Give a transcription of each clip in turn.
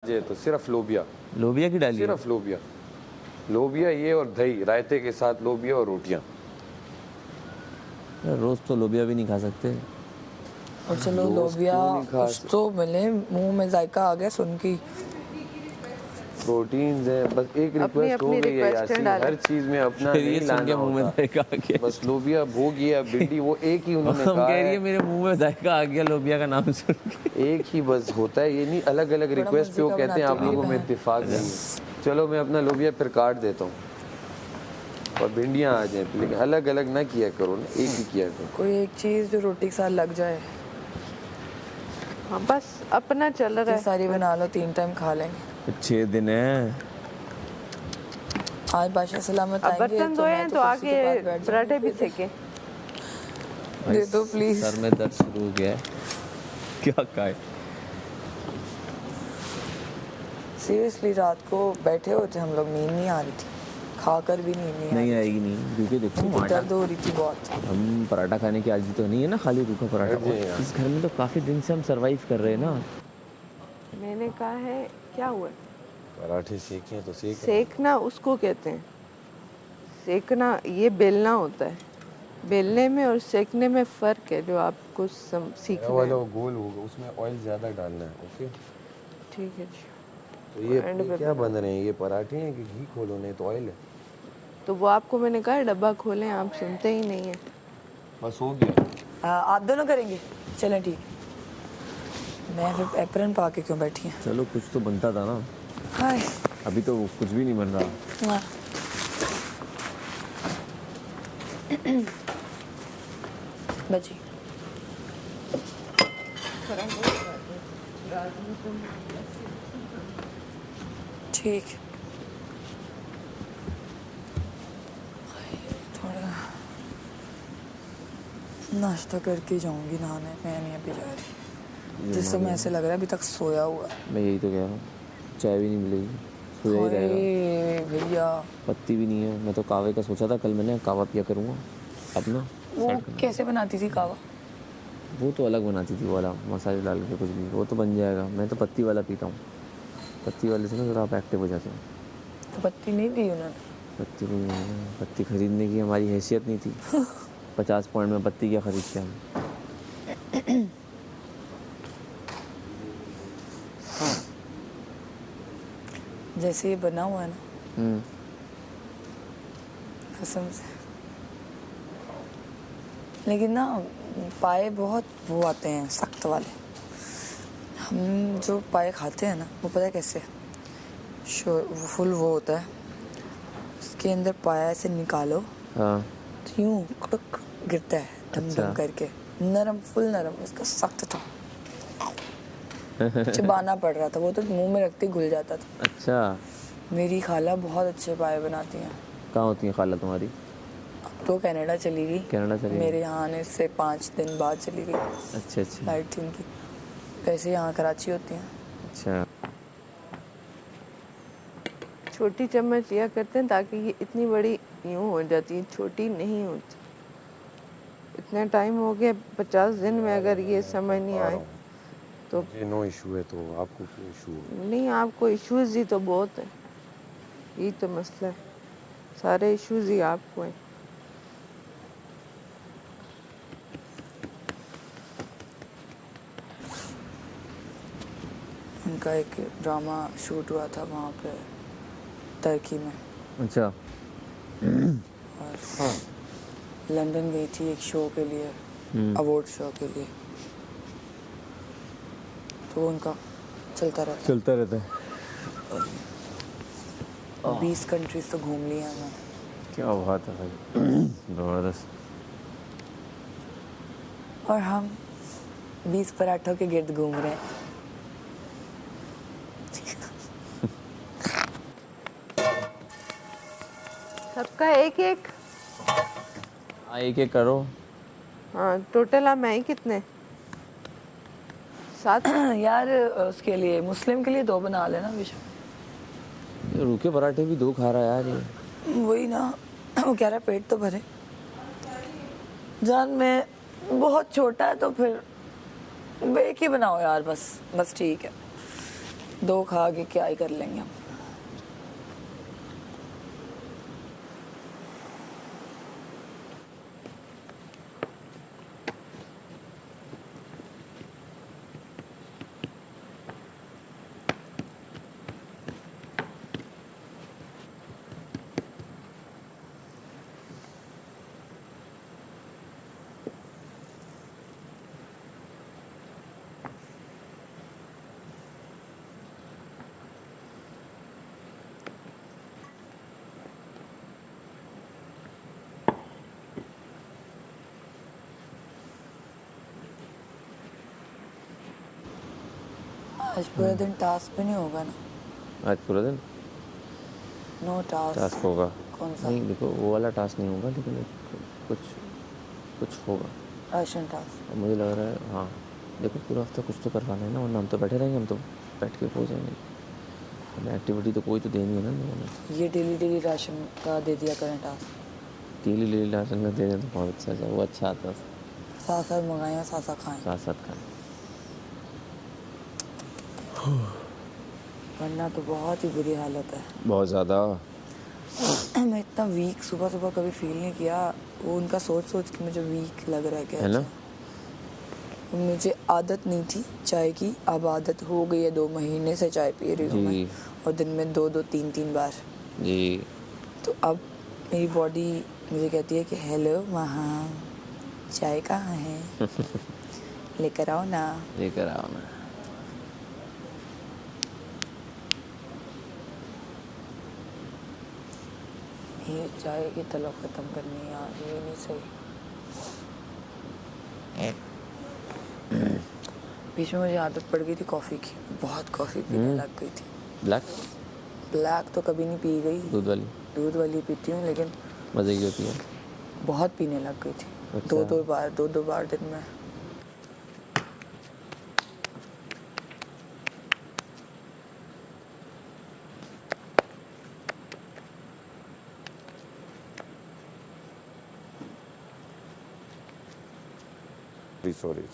ये तो सिर्फ लोबिया लोबिया की डाली, सिर्फ लोबिया, लोबिया ये और दही रायते के साथ, लोबिया और रोटियां। रोज तो लोबिया भी नहीं खा सकते। और चलो लोबिया कुछ तो मिले, मुंह में जायका आ गया सुन की। प्रोटीन्स है, बस एक रिक्वेस्ट हो गई है यासीन, हर चीज में अपना नहीं लाना मुंह में जायका आ गया। बस लोबिया भूग गया, भिंडी वो एक ही उन्होंने कहा कह रही है मेरे मुंह में जायका आ गया लोबिया का नाम सुन के। एक ही बस होता है, ये नहीं अलग अलग रिक्वेस्ट पे वो कहते हैं आप लोगों में इत्तेफाक नहीं है। चलो मैं अपना लोबिया फिर काट देता हूँ और भिंडियाँ आ जाए, लेकिन अलग अलग ना किया करो ना, एक ही किया करो। कोई एक चीज जो रोटी के साथ लग जाए। हाँ बस अपना चल रहा है, सारी बना लो, 3 टाइम खा लेंगे। 6 दिन है आज बादशाह सलामत आएंगे। बर्तन धोए हैं तो आगे पराठे भी सेके। दे दो प्लीज। सर में दर्द शुरू हो गया है, क्या खाए। सीरियसली रात को बैठे होते हम लोग, नींद नहीं आ रही थी, खाकर भी नींद नहीं आएगी नहीं, क्योंकि देखो दर्द हो रही थी बहुत। हम पराठा खाने की आदत तो नहीं है ना, खाली रूखा पराठा। इस घर में तो काफी दिन से हम सरवाइव कर रहे हैं ना। मैंने कहा है क्या हुआ, पराठे सेके तो सेकना उसको कहते हैं, सेकना ये बेलना होता है, बेलने में और सेकने में फ़र्क है जो आपको सीखना है। वाला वो गोल होगा, उसमें ऑयल ज़्यादा डालना है। ओके ठीक है जी। तो ये क्या बन रहे हैं, ये पराठे हैं कि घी खोलो, नहीं तो ऑयल है। तो वो आपको मैंने कहा डब्बा खोलें, आप सुनते ही नहीं है। बस हो गया। आप दोनों करेंगे, चलें ठीक। मैं फिर एप्रन पा के क्यों बैठी हैं? चलो कुछ तो बनता था ना। हाय अभी तो कुछ भी नहीं बन रहा। बची ठीक। थोड़ा नाश्ता करके जाऊंगी नहाने, मैं नहीं अभी जा रही। जिस समय ऐसे लग रहा है अभी तक सोया हुआ है। मैं यही तो कह रहा हूँ, चाय भी नहीं मिलेगी, सोया ही रहेगा। भैया पत्ती भी नहीं है। मैं तो कावे का सोचा था, कल मैंने कावा पिया करूँगा अपना। वो कैसे बनाती थी कावा? वो तो अलग बनाती थी, वो वाला मसाले डाल के कुछ भी, वो तो बन जाएगा। मैं तो पत्ती वाला पीता हूँ, पत्ती वाले से ना ज़रा आप एक्टिव हो जाते हो। तो पत्ती नहीं दी उन्होंने? पत्ती नहीं, पत्ती खरीदने की हमारी हैसियत नहीं थी। 50 पॉइंट में पत्ती क्या खरीद के हम। जैसे ये बना हुआ है ना, कसम से, लेकिन ना पाए बहुत वो आते हैं सख्त वाले। हम जो पाए खाते हैं ना, वो पता है कैसे, फुल वो होता है, उसके अंदर पाया ऐसे निकालो, हाँ तो यूं कड़क गिरता है डम डम करके, नरम, फुल नरम, उसका सख्त था। चबाना पड़ रहा था, वो तो मुंह में रखते घुल जाता था। अच्छा, मेरी खाला बहुत अच्छे पाए बनाती हैं। कहाँ होती है खाला तुम्हारी? अब तो कनाडा चली गई। कनाडा चली गई? मेरे यहाँ आने से 5 दिन बाद चली गई। अच्छा अच्छा, फ्लाइट थी उनकी। वैसे यहाँ कराची होती हैं। अच्छा, छोटी चम्मच लिया करते हैं ताकि ये इतनी बड़ी यूँ हो जाती है, छोटी नहीं होती। इतना टाइम हो गया, 50 दिन में अगर ये समझ नहीं आए तो ये नो इशू है, तो आपको कोई इशू है? नहीं, आपको इश्यूज ही तो बहुत है, यही तो मसला है, सारे इश्यूज ही आपको हैं। उनका एक ड्रामा शूट हुआ था वहाँ पे टर्की में। अच्छा। और लंदन गई थी एक शो के लिए, अवार्ड शो के लिए, तो उनका चलता रहता है। 20 कंट्रीज तो घूम ली हैं उन्होंने। क्या बात है भाई, ज़बरदस्त। और हम 20 पराठों के गिर्द घूम रहे हैं। सबका एक एक? हाँ एक एक करो। हाँ टोटल आप मैं ही कितने? 7? यार उसके लिए, मुस्लिम के लिए 2 बना लेना विशा। रूखे पराठे भी 2 खा रहा है यार ये। वही ना, वो कह रहा है पेट तो भरे। जान में बहुत छोटा है तो फिर एक ही बनाओ यार, बस ठीक है। 2 खा के क्या ही कर लेंगे हम। आज पूरे दिन टास्क भी नहीं होगा ना? आज पूरा दिन नो टास्क। टास्क होगा। कौन सा? नहीं देखो, वो वाला टास्क नहीं होगा, लेकिन कुछ कुछ होगा। Ration task. और मुझे लग रहा है, हाँ देखो, पूरा हफ्ता कुछ तो करवाना है ना, वरना हम तो बैठे रहेंगे, हम तो बैठ के पहुँच जाएंगे। हमें एक्टिविटी तो कोई तो देनी है ना लोगों ने। ये डेली राशन का दे दिया करें टास्क। डेली राशन का दे दें तो बहुत अच्छा था, वो अच्छा आता है। साथ साथ मंगाएं, साथ साथ खाएं, साथ साथ खाएं। वरना तो बहुत ही बुरी हालत है। बहुत ज़्यादा। मैं इतना वीक सुबह सुबह कभी फील नहीं किया। वो उनका सोच सोच के मुझे वीक लग रहा है। क्या है ना? मुझे आदत नहीं थी चाय की, अब आदत हो गई है। 2 महीने से चाय पी रही हूँ मैं, और दिन में 2-2 3-3 बार जी। तो अब मेरी बॉडी मुझे कहती है कि हेलो वहाँ चाय कहाँ है? लेकर आओ ना। लेकर आओ ना। ये चाय की तलब खत्म करनी है यार, ये नहीं सही। बीच में मुझे आदत पड़ गई थी कॉफ़ी की, बहुत कॉफ़ी पीने लग गई थी। ब्लैक तो कभी नहीं पी गई, दूध वाली पीती हूँ, लेकिन मज़े की होती है। बहुत पीने लग गई थी। अच्छा। 2-2 बार दिन में।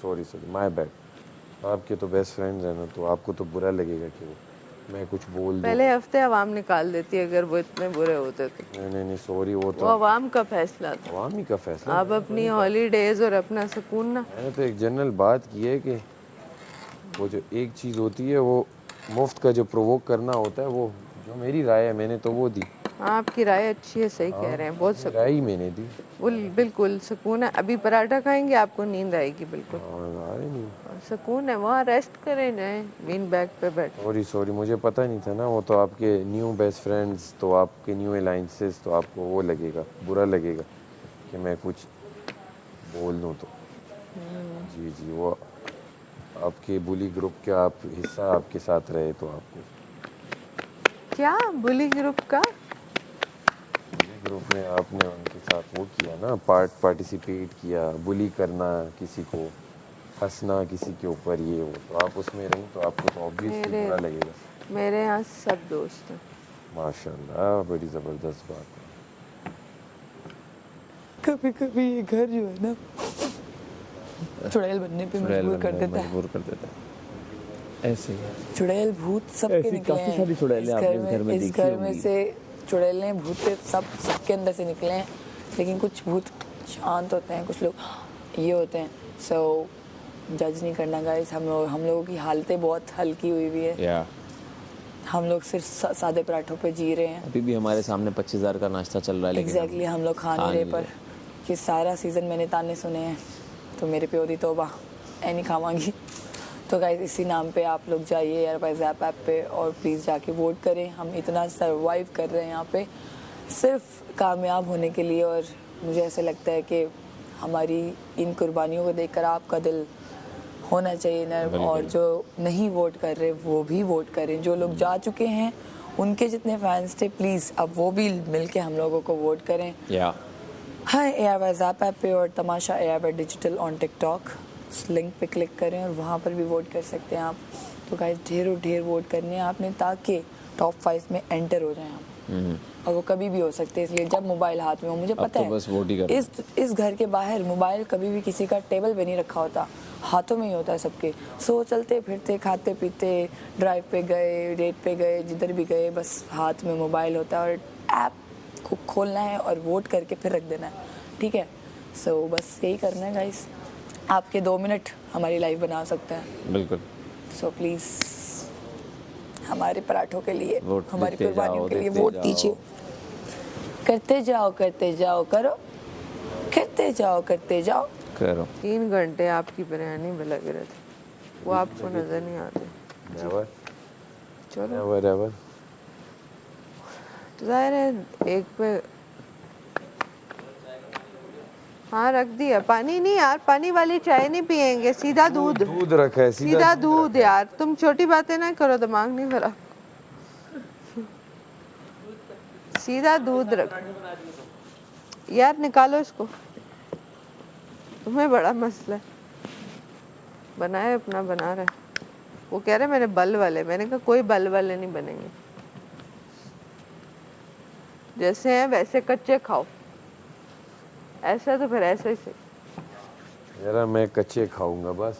Sorry my bad. आपके तो बेस्ट फ्रेंड्स हैं ना, तो आपको तो बुरा लगेगा कि मैं कुछ बोल दूं। पहले हफ्ते आवाम निकाल देती अगर वो इतने बुरे होते तो। नहीं सॉरी, वो तो आवाम का फैसला था। आवाम ही का फैसला। आप अपनी हॉलीडेज और अपना सुकून ना। मैंने तो एक जनरल बात की है कि वो जो एक चीज़ होती है, वो मुफ्त का जो प्रोवोक करना होता है, वो जो मेरी राय है मैंने तो वो दी। आपकी राय अच्छी है, सही कह रहे हैं, बहुत अपनी राय ही मैंने दी। बिल्कुल सुकून है। अभी पराठा खाएंगे आपको नींद आएगी बिल्कुल। नहीं सुकून है, वहाँ रेस्ट करें, जाए बीन बैग पे बैठ। सॉरी मुझे पता नहीं था ना। वो तो आपके न्यू बेस्ट फ्रेंड्स, तो आपके न्यू अलाइंसेस, तो आपको वो लगेगा, बुरा लगेगा कि मैं कुछ बोल दूँ तो। जी वो आपके बुली ग्रुप के आप हिस्सा आपके साथ रहे, तो आपको क्या बुली ग्रुप का? बुली ग्रुप में आपने उनके साथ वो किया ना, पार्टिसिपेट किया, बुली करना, किसी को हंसना किसी के ऊपर, ये वो, तो आप उसमें रही, तो आपको तो ऑब्वियसली बुरा लगेगा। मेरे यहाँ सब दोस्त हैं। माशाल्लाह, बड़ी ज़बरदस्त बात है। कभी कभी ये घर जो है ना, चुड़ैल बनने पे मजबूर कर देता है। ऐसे चुड़ैल भूत सबके निकले हैं। काफ़ी सारी चुड़ैलें आपने इस घर में देखी इस घर में होंगी। से चुड़ैलें भूत सबके अंदर से निकले हैं, लेकिन कुछ भूत शांत होते हैं, कुछ लोग ये होते हैं। सो जज नहीं करना गाइस। हम लोगों की हालतें बहुत हल्की हुई हुई है। हम लोग सिर्फ सादे पराठों पे जी रहे हैं। अभी भी हमारे सामने 25,000 का नाश्ता चल रहा है, लेकिन एग्जैक्टली हम लोग खा नहीं रहे। पर कि सारा सीज़न मैंने ताने सुने हैं, तो मेरे प्यो दी तौबा ऐ नहीं खावांगी। तो गाइस इसी नाम पे आप लोग जाइए यार ज़ैप ऐप पे, और प्लीज़ जाके वोट करें। हम इतना सर्वाइव कर रहे हैं यहाँ पे सिर्फ कामयाब होने के लिए, और मुझे ऐसा लगता है कि हमारी इन कुर्बानियों को देखकर आपका दिल होना चाहिए नर्म, और जो नहीं वोट कर रहे वो भी वोट करें। जो लोग जा चुके हैं उनके जितने फैंस थे, प्लीज़ अब वो भी मिलके हम लोगों को वोट करें। हाय ज़ैप ऐप पे और तमाशा डिजिटल ऑन टिकटॉक, उस लिंक पे क्लिक करें और वहाँ पर भी वोट कर सकते हैं आप। तो गाइस ढेर वोट करने हैं आपने, ताकि टॉप 5 में एंटर हो जाएं आप। और वो कभी भी हो सकते हैं, इसलिए जब मोबाइल हाथ में हो, मुझे पता तो है बस वोट ही करना। इस घर के बाहर मोबाइल कभी भी किसी का टेबल पे नहीं रखा होता, हाथों में ही होता है सबके। सो चलते फिरते खाते पीते ड्राइव पे गए, डेट पे गए, जिधर भी गए, बस हाथ में मोबाइल होता है और ऐप को खोलना है और वोट करके फिर रख देना है, ठीक है। सो बस यही करना है गाइस। आपके 2 मिनट हमारी लाइफ बना सकते हैं। बिल्कुल। सो प्लीज़ हमारे पराठों के लिए, वोट हमारी देते कुर्बानियों जाओ, के लिए देते वोट जाओ। दीजिए। करते जाओ करो, करते जाओ। करो। 3 घंटे आपकी बिरयानी में लगे रहते, वो आपको नजर नहीं आते। नेवर चलो नेवर एवर। तो जाहिर है एक पे हाँ रख दिया। पानी नहीं यार, पानी वाली चाय नहीं पियेंगे, सीधा दूध। दूध रखा है, सीधा दूध यार, तुम छोटी बातें ना करो, दिमाग नहीं खराब। सीधा दूध रख यार, निकालो इसको, तुम्हें बड़ा मसला है। बनाए अपना बना रहे, वो कह रहे मैंने बल वाले, मैंने कहा कोई बल वाले नहीं बनेंगे, जैसे हैं वैसे कच्चे खाओ, ऐसा तो फिर ऐसा ही सही। यार मैं कच्चे खाऊंगा बस।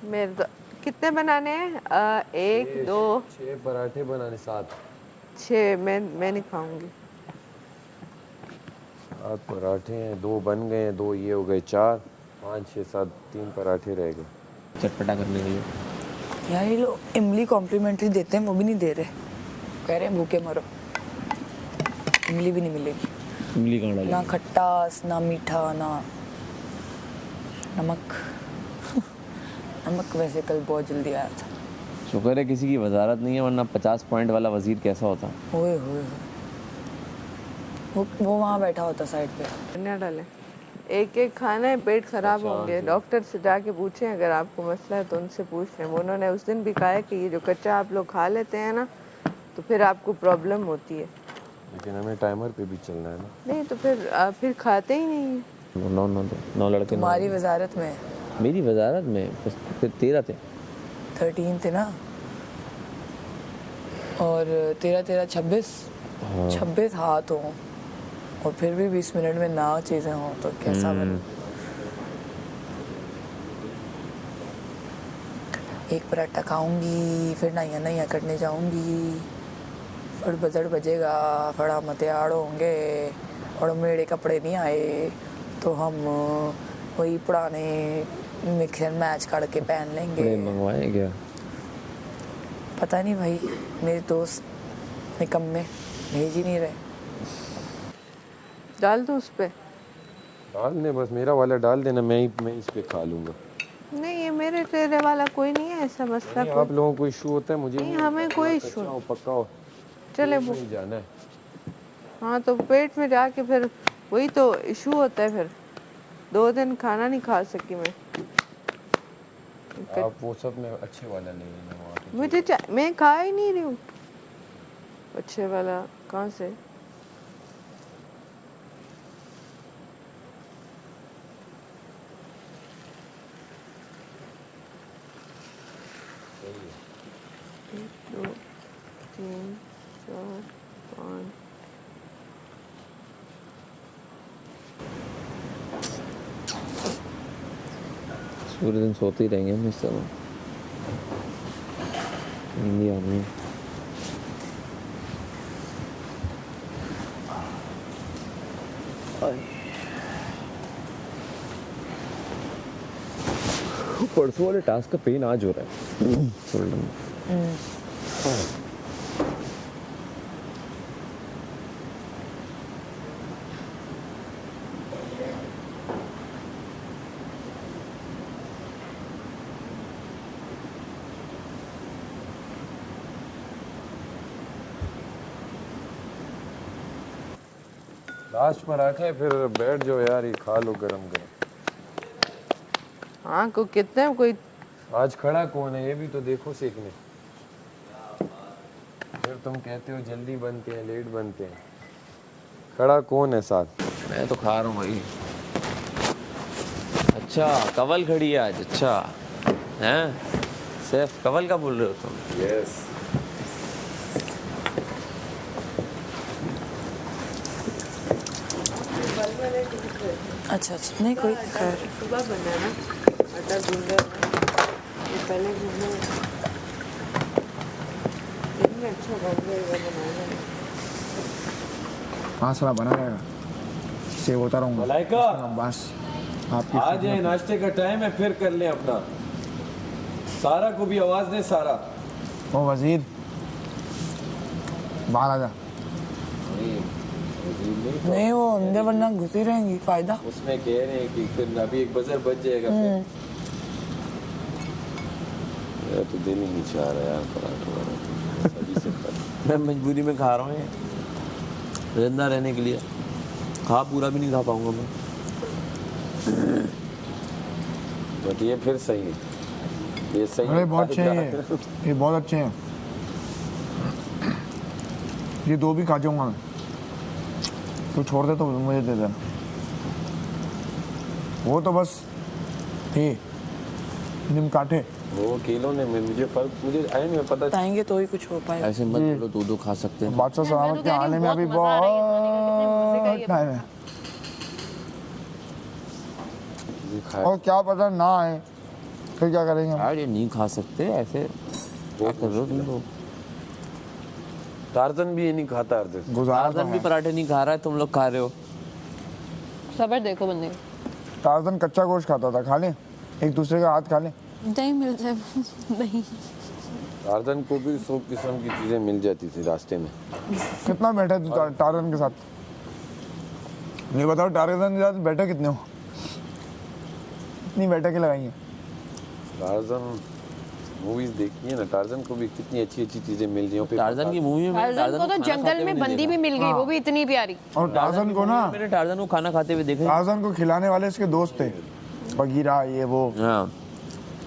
मेरे तो कितने बनाने हैं? 1 2 6 पराठे बनाने, 7 मैं नहीं खाऊंगी। 7 पराठे हैं, 2 बन गए हैं, 2 ये हो गए 4 5 6 7, 3 पराठे रह गए। चटपटा करने के लिए। यार ये लोग इमली कॉम्प्लीमेंट्री देते हैं, वो भी नहीं दे रहे, कह रहे हैं भूखे मरो। इमली भी नहीं मिलेगी, इमली कहाँ डाली? ना खट्टास ना मीठा ना नमक। नमक वैसे कल बहुत जल्दी आया था। शुक्र है किसी की वजारत नहीं है, वरना 50 पॉइंट वाला वजीर कैसा होता। ओए होए वो वहाँ बैठा होता साइड पे। धनिया डालें, एक एक खाना है, पेट खराब होंगे। डॉक्टर से जाके पूछें, अगर आपको मसला है तो उनसे पूछ लें। उन्होंने उस दिन भी कहा है कि ये जो कच्चा आप लोग खा लेते हैं ना, तो फिर आपको प्रॉब्लम होती है। लेकिन हमें टाइमर पे भी चलना है ना। नहीं तो फिर खाते ही नहीं है। 9 लड़के। तुम्हारी वजारत में, मेरी वजारत में बस फिर 13 थे। 13 थे ना, और 13 26 26 हाथ हो, और फिर भी 20 मिनट में ना चीज़ें हों तो कैसा बने। एक पराठा खाऊंगी, फिर नैया करने जाऊंगी, और बजट बजेगा, फड़ा मतियाड़ होंगे, और मेरे कपड़े नहीं आए तो हम वही पुराने मिक्स एंड मैच काट के पहन लेंगे। मंगवाए क्या? पता नहीं भाई, मेरे दोस्त निकम्मे भेज ही नहीं रहे। डाल दो उस पे। डाल दे, बस मेरा वाला डाल देना, मैं इस पे खा लूंगा। नहीं ये मेरे तेरे वाला कोई नहीं है, ऐसा मसला नहीं, कोई आप लोगों को इशू होता है, मुझे नहीं, हमें कोई इशू हो पक्का हो, चले वो। नहीं जाना है। हाँ तो पेट में जाके फिर वही तो इशू होता है, फिर 2 दिन खाना नहीं खा सकी मैं। आप वो सब में अच्छे वाला ले लेना वहाँ पे। मुझे मैं खा ही नहीं रही हूँ अच्छे वाला, कहाँ से? एक 2 3 4 5 पूरे दिन सोते ही रहेंगे हम इस तरह, नींद ही आनी है। परसों वाले टास्क का पेन आज हो रहा है शोल्डर में। लास्ट पराठे, फिर बैठ जाओ यार, ये खा लो गरम गरम। हाँ को कितने कोई आज खड़ा कौन है ये भी तो देखो सेकने। फिर तुम कहते हो जल्दी बनते हैं, लेट बनते हैं, खड़ा कौन है साथ? मैं तो खा रहा हूँ भाई। अच्छा कवल खड़ी है आज, अच्छा हैं, शेफ कवल का बोल रहे हो तुम? यस। अच्छा अच्छा, नहीं कोई खैर। सुबह बनाना आटा गूंदा ये पहले गूंदा इतना अच्छा बन जाएगा बनाना। हाँ साला बना रहेगा, सेव होता रहूँगा। मलाइका बस आपकी आ जाए, नाश्ते का टाइम है, फिर कर लें अपना। सारा को भी आवाज दे। सारा ओ वजीर बाहर आ जा। नहीं वो अंदर वरना घुसी रहेंगी, फायदा। उसमें कह रहे हैं कि फिर अभी एक बजर बच जाएगा फिर। यार तो दिल ही नहीं चाह रहा यार पराठा सभी से पर। मैं मजबूरी में खा रहा हूँ ये, जिंदा रहने के लिए। खा पूरा भी नहीं खा पाऊंगा मैं। बट ये फिर सही है, ये सही अरे है। बहुत अच्छे हैं ये बहुत अच्छे हैं। ये दो भी खा जाऊंगा मैं, तू छोड़ दे तो मुझे दे देना। वो तो बस थे निम काटे। वो किलो ने मुझे फर्क मुझे आया नहीं पता। बताएंगे तो ही कुछ हो पाएगा। ऐसे मत बोलो, दो खा सकते हैं। बादशाह सलामत के आने में अभी बहुत टाइम है, और क्या पता ना आए फिर क्या करेंगे हम? यार ये नहीं खा सकते ऐसे, क्या कर रहे हो तुम लोग? टार्जन भी ये नहीं खाता अर्जुन। गुजारा तो टार्जन भी है। पराठे नहीं खा रहा है, तुम लोग खा रहे हो। सबर देखो बंदे का। टार्जन कच्चा गोश्त खाता था, खा ले एक दूसरे का हाथ खा ले। नहीं मिल जाए नहीं। टार्जन को भी 100 किस्म की चीजें मिल जाती थी रास्ते में। कितना बैठा तू टार्जन के साथ? ये बताओ टार्जन के साथ बैठे कितने हो? इतनी बैठकें लगाई हैं। टार्जन मूवीज देखी है ना, टार्जन को भी कितनी अच्छी अच्छी चीजें मिल रही हैं। फिर टार्जन की मूवी में मैंने टार्जन को तो खाना जंगल खाते में हुए बंदी नहीं भी मिल गई, वो भी इतनी प्यारी। और टार्जन को ना, मैंने टार्जन को खाना खाते हुए देखा। टार्जन को खिलाने वाले इसके दोस्त थे, बगीरा ये वो। हाँ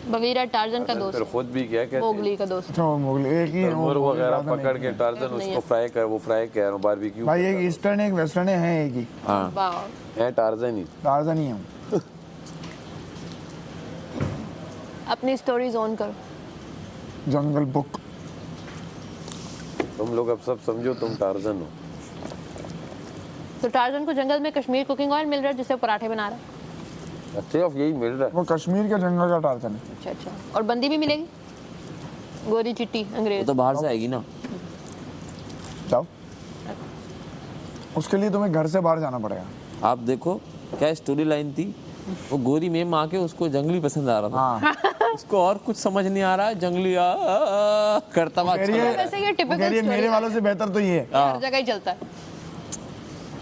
बगीरा टार्जन का फिर दोस्त, खुद भी क्या कहते हैं, मोगली का दोस्त। अच्छा वो मुगल एक ही वो मुर्ग वगैरह टार्जन एक पकड़ ही के है। टार्जन उसको फ्राई कर, वो फ्राई कह रहा हूँ बारबेक्यू। भाई एक ईस्टर्न एक वेस्टर्न है एक ही, हाँ वाह, है टार्जन ही। टार्जन ही है। अपनी स्टोरीज ऑन करो। जंगल बुक। तुम लोग अब सब समझो तुम टार्जन हो। तो टार्जन को जंगल में कश्मीर कुकिंग ऑयल मिल रहा है जिससे पराठे बना रहा है। अच्छे ऑफ यही मिल रहा है। वो कश्मीर के जंगल का टार्जन है। अच्छा अच्छा, और बंदी भी मिलेगी, गोरी चिट्टी वो अंग्रेज। तो बाहर से आएगी ना। जाओ, उसके लिए तुम्हें घर से बाहर जाना पड़ेगा। आप देखो क्या स्टोरी लाइन थी, वो गोरी मेम आके उसको जंगली पसंद आ रहा था। हाँ उसको और कुछ समझ नहीं आ रहा है, जंगली करता हुआ अच्छा कह रही लग है- रहा है। वैसे ये वो typical कह रही है, story मेरे है। वालों से बेहतर तो ये है। हर जगह ही चलता है।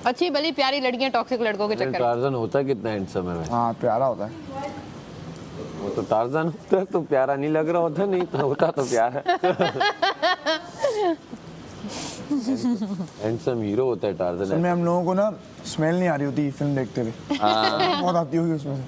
अच्छी भली प्यारी लड़कियां टॉक्सिक लड़कों के चक्कर में। टार्जन होता कितना हैंडसम है। हाँ प्यारा होता है। वो तो टार्जन होता तो प्यारा नहीं लग रहा होता, नहीं तो होता तो प्यारा। हैंडसम हीरो होता है टार्जन। असल में हम लोगों को ना स्मेल नहीं आ रही होती फिल्म देखते हुए, बहुत आती होगी उसमें से।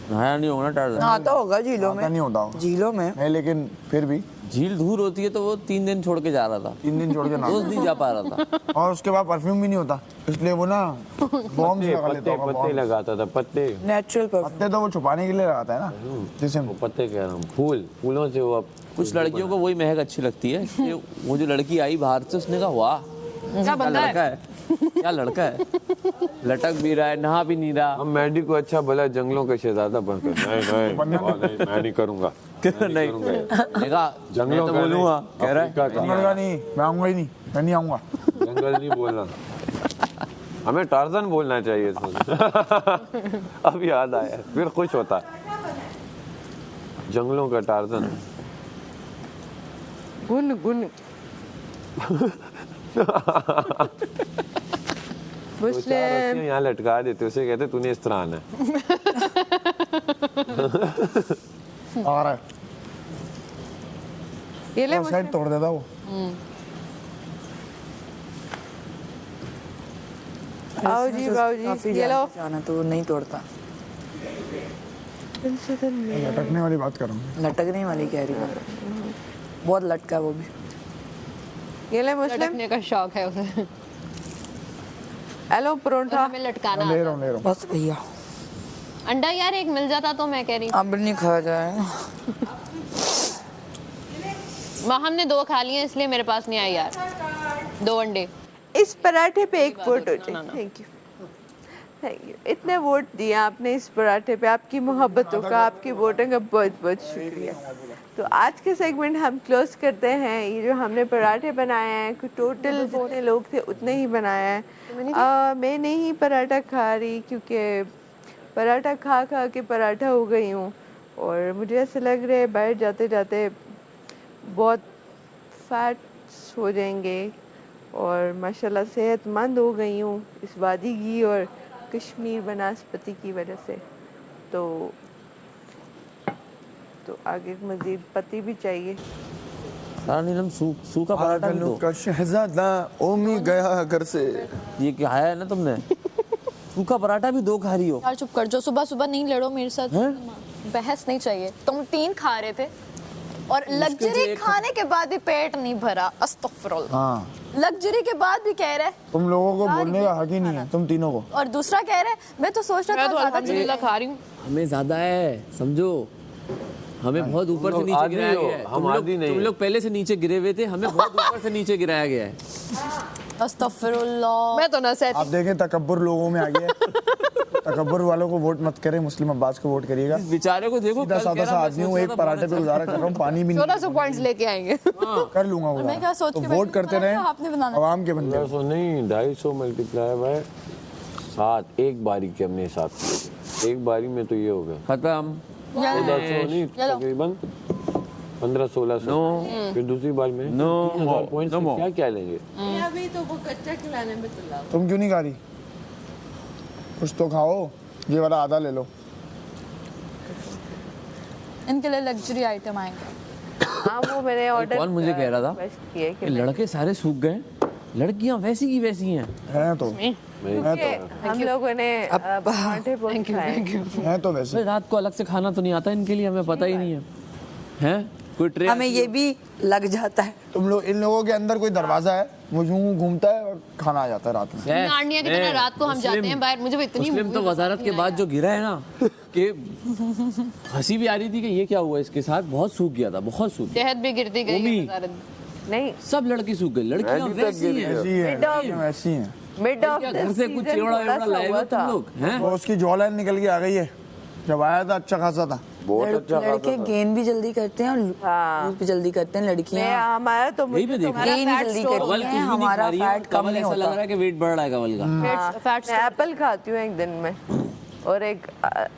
नहाया नहीं होगा ना टार्जन। आता होगा झीलों आता में, नहीं होता होगा। झीलों में। नहीं लेकिन फिर भी झील दूर होती है तो वो 3 दिन छोड़ के जा रहा था, 3 दिन छोड़ के ना, रोज नहीं जा पा रहा था। और उसके बाद परफ्यूम भी नहीं होता, इसलिए वो ना बॉम्ब लगा लेता पत्ते होगा। पत्ते bombs। लगाता था, पत्ते। Natural perfume. पत्ते तो वो छुपाने के लिए लगाता है ना, जैसे वो पत्ते कह रहा हूँ, फूल, फूलों से वो अब कुछ लड़कियों को वही महक अच्छी लगती है, इसलिए वो जो लड़की आई बाहर से उसने कहा वाह क्या क्या बंदा लड़का है। है, क्या लड़का है, लटक भी रहा है, नहा भी नहीं रहा। हम मैडी को अच्छा भला जंगलों का शहजादा बनकर, नहीं मैं नहीं करूंगा, नहीं देखा जंगलों मैं तो का बोलूंगा, नहीं, कह रहा है अफ्रीका का। जंगल का नहीं, मैं आऊंगा ही नहीं, मैं नहीं आऊंगा। जंगल नहीं बोलना, हमें टार्जन बोलना चाहिए था। अब याद आया, फिर खुश होता। जंगलों का टार्जन। गुन गुन मुस्लिम यहाँ लटका देते, उसे कहते तूने इस तरह आना है। आ रहा है, ये ले वो साइड तोड़ देता वो। आओ जी बाबू काफी जी, ये लो। जाना तो नहीं तोड़ता। लटकने वाली बात कर रहा हूँ। लटकने वाली कह रही हूँ, बहुत लटका है वो भी। ये ले मुस्लिम। लटकने का शौक है उसे, हेलो और परोठा। हमें लटकाना ले आता रहा हूँ ले रहा हूँ। बस भैया, है। अंडा यार एक मिल जाता तो मैं कह रही अब नहीं खाया जाए। हमने 2 खा लिए इसलिए मेरे पास नहीं आई यार 2 अंडे। इस पराठे पे एक वोट हो जाए। Thank you, thank you. इतने वोट दिए आपने इस पराठे पे, आपकी मोहब्बतों का, आपकी वोटों का बहुत बहुत शुक्रिया। तो आज के सेगमेंट हम क्लोज करते हैं। ये जो हमने पराठे बनाए हैं, टोटल जितने लोग थे उतने ही बनाया है। मैं नहीं पराठा खा रही क्योंकि पराठा खा खा के पराठा हो गई हूँ और मुझे ऐसा लग रहा है बाहर जाते जाते बहुत फैट्स हो जाएंगे और माशाल्लाह सेहतमंद हो गई हूँ इस वादी घी और कश्मीर बनास्पति की वजह से। तो आगे मज़ीद पति भी चाहिए। सारा नीलम सूखा पराठा भी दो। का शहजादा ओमी गया घर से। ये क्या है ना तुमने? सूखा पराठा भी 2 खा रही हो। यार चुप कर जाओ, सुबह सुबह नहीं लड़ो मेरे साथ। बहस नहीं चाहिए। तुम 3 खा रहे थे और लग्जरी खाने के बाद भी पेट नहीं भरा। अस्तगफुरुल्लाह। हाँ, लग्जरी के बाद भी कह रहे तुम लोगों को बोलने का हक ही नहीं है, तुम तीनों को। और दूसरा कह रहे मैं तो सोच रहा मैं था तो ज्यादा अल्हम्दुलिल्लाह खा रही हूँ। हमें ज्यादा है, समझो। हमें बहुत ऊपर से नीचे गिराया गया है। तुम लोग पहले से नीचे गिरे हुए थे, हमें बहुत ऊपर से नीचे गिराया गया है। अस्तगफुरुल्लाह। मैं तो ना सहती। आप देखें तकब्बुर लोगों में आ गया है। तकब्बुर वालों को वोट मत करें, मुस्लिम अब्बास को वोट करिएगा। बेचारे को देखो, सीधा साधा सा आदमी हूँ, एक पराठे पे गुजारा कर रहा हूँ, पानी भी नहीं 1400 पॉइंट्स लेके आएंगे। कर लूंगा वो। मैं क्या सोच तो के वोट बैठी करते हूँ, रहे आपने बनाना। आवाम के बंदे। 1500 नहीं, 250 मल्टीप्लाई बाय 7 एक बारी के हमने हिसाब किया। एक बारी में तो ये हो गया खत्म। 1500 नहीं, तकरीबन 1500-1600। फिर दूसरी बार में 3000 पॉइंट्स क्या क्या लेंगे? अभी तो वो कच्चा खिलाने में तो लाओ। तुम क्यों नहीं खा रही? कुछ तो खाओ, ये वाला आधा ले लो। इनके लिए लग्जरी आइटम आएंगे। हाँ वो मैंने ऑर्डर। कौन मुझे कह रहा था रिक्वेस्ट किया कि लड़के सारे सूख गए, लड़कियां वैसी की वैसी हैं। हैं तो हम लोगों ने पराठे बहुत खाए। हैं तो वैसे। रात को अलग से खाना तो नहीं आता इनके लिए, हमें पता ही नहीं है। हैं कोई ट्रे हमें ये भी लग जाता है। तुम लोग, इन लोगों के अंदर कोई दरवाजा है, वो यूं घूमता है और खाना आ जाता है रात में। नारनिया की तरह रात को हम जाते हैं बाहर। मुझे इतनी मुस्लिम तो वजारत के बाद जो गिरा है ना, कि हंसी भी आ रही थी कि ये क्या हुआ इसके साथ। बहुत सूख गया था, बहुत सूख गया। सेहत भी गिरती गई वो भी। है। नहीं, सब लड़की सूख गई, लड़कियां वैसी हैं। ऐसी है, वैसी हैं। मिड ऑफ क्या घर से कुछ चिवड़ा वेवड़ा लाए हो तुम लोग हैं? वो उसकी जॉ लाइन निकल के आ गई है। जब आया था अच्छा खासा था। बहुत अच्छा लड़के गेन भी जल्दी करते हैं और लूज भी जल्दी करते हैं। लड़कियां हमारा तो यही पे देखो, गेन जल्दी करती हैं, हमारा फैट कम कमल नहीं ऐसा लग होता। रहा है कि वेट बढ़ रहा है कमल का। फैट्स मैं एप्पल खाती हूँ एक दिन में और एक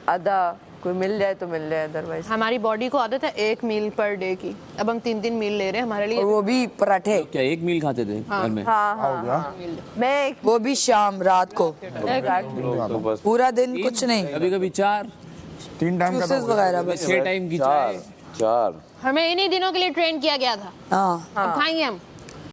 आधा कोई मिल जाए तो मिल जाए, अदरवाइज हमारी बॉडी को आदत है 1 मील पर डे की। अब हम 3-3 मील ले रहे हैं हमारे और लिए। वो भी पराठे, क्या 1 मील खाते थे घर में? हाँ मैं एक वो भी शाम रात को। तो बस पूरा दिन कुछ नहीं, कभी कभी 4 3 टाइम का जूसेस वगैरह बस। 6 टाइम की चाय। 4 हमें इन्हीं दिनों के लिए ट्रेन किया गया था। हाँ, अब खाएंगे हम।